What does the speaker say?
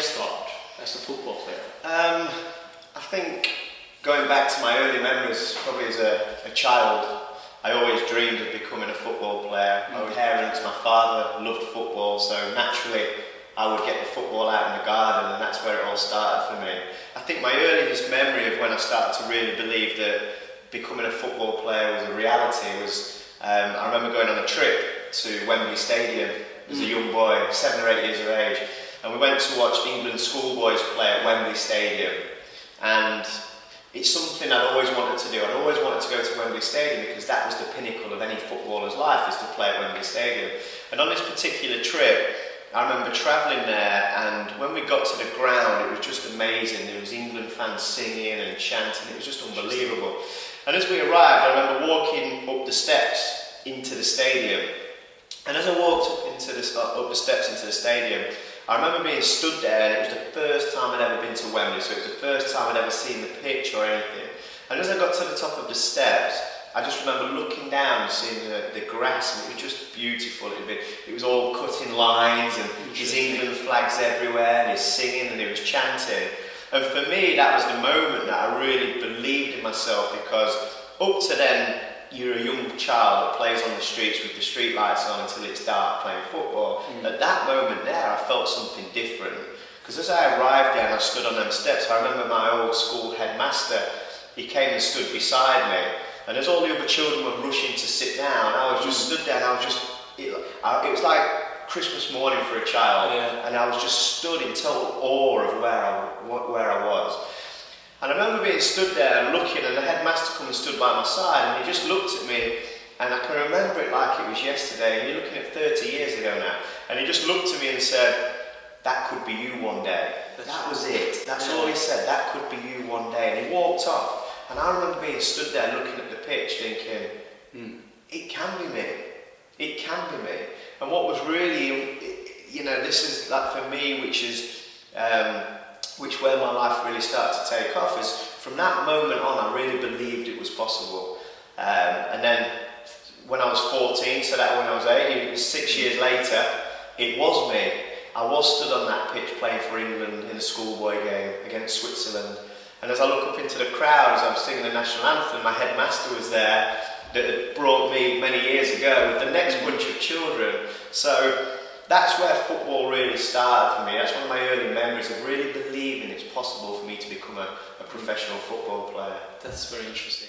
career start as a football player? I think going back to my early memories, probably as a child, I always dreamed of becoming a football player. My parents, my father loved football, so naturally I would get the football out in the garden, and that's where it all started for me. I think my earliest memory of when I started to really believe that becoming a football player was a reality was, I remember going on a trip to Wembley Stadium as a young boy, 7 or 8 years of age, and we went to watch England schoolboys play at Wembley Stadium. And it's something I'd always wanted to do. I'd always wanted to go to Wembley Stadium because that was the pinnacle of any footballer's life, is to play at Wembley Stadium. And on this particular trip, I remember travelling there, and when we got to the ground, it was just amazing. There was England fans singing and chanting. It was just unbelievable. And as we arrived, I remember walking up the steps into the stadium. And as I walked up the steps into the stadium, I remember being stood there, and it was the first time I'd ever been to Wembley, so it was the first time I'd ever seen the pitch or anything. And as I got to the top of the steps, I just remember looking down and seeing the grass, and it was just beautiful. It was all cut in lines, and his England flags everywhere, and he's singing, and he was chanting. And for me, that was the moment that I really believed in myself, because up to then, you're a young child that plays on the streets with the street lights on until it's dark playing football. At that moment there, I felt something different. Because as I arrived there and I stood on them steps, I remember my old school headmaster, he came and stood beside me. And as all the other children were rushing to sit down, I was just stood there, and I was just, it was like Christmas morning for a child. And I was just stood in total awe of where I was. And I remember being stood there and looking, and the headmaster come and stood by my side, and he just looked at me, and I can remember it like it was yesterday, and you're looking at 30 years ago now, and he just looked at me and said, "That could be you one day." That was it. That's all he said, "That could be you one day." And he walked off, and I remember being stood there looking at the pitch thinking, it can be me. It can be me. And what was really, this is like for me, which where my life really started to take off, is from that moment on I really believed it was possible. And then when I was 14, so that when I was 8, it was 6 years later, it was me. I was stood on that pitch playing for England in a schoolboy game against Switzerland. And as I look up into the crowd as I'm singing the national anthem, my headmaster was there that had brought me many years ago with the next bunch of children. So that's where football really started for me. That's one of my early memories of really believing it's possible for me to become a professional football player. That's very interesting.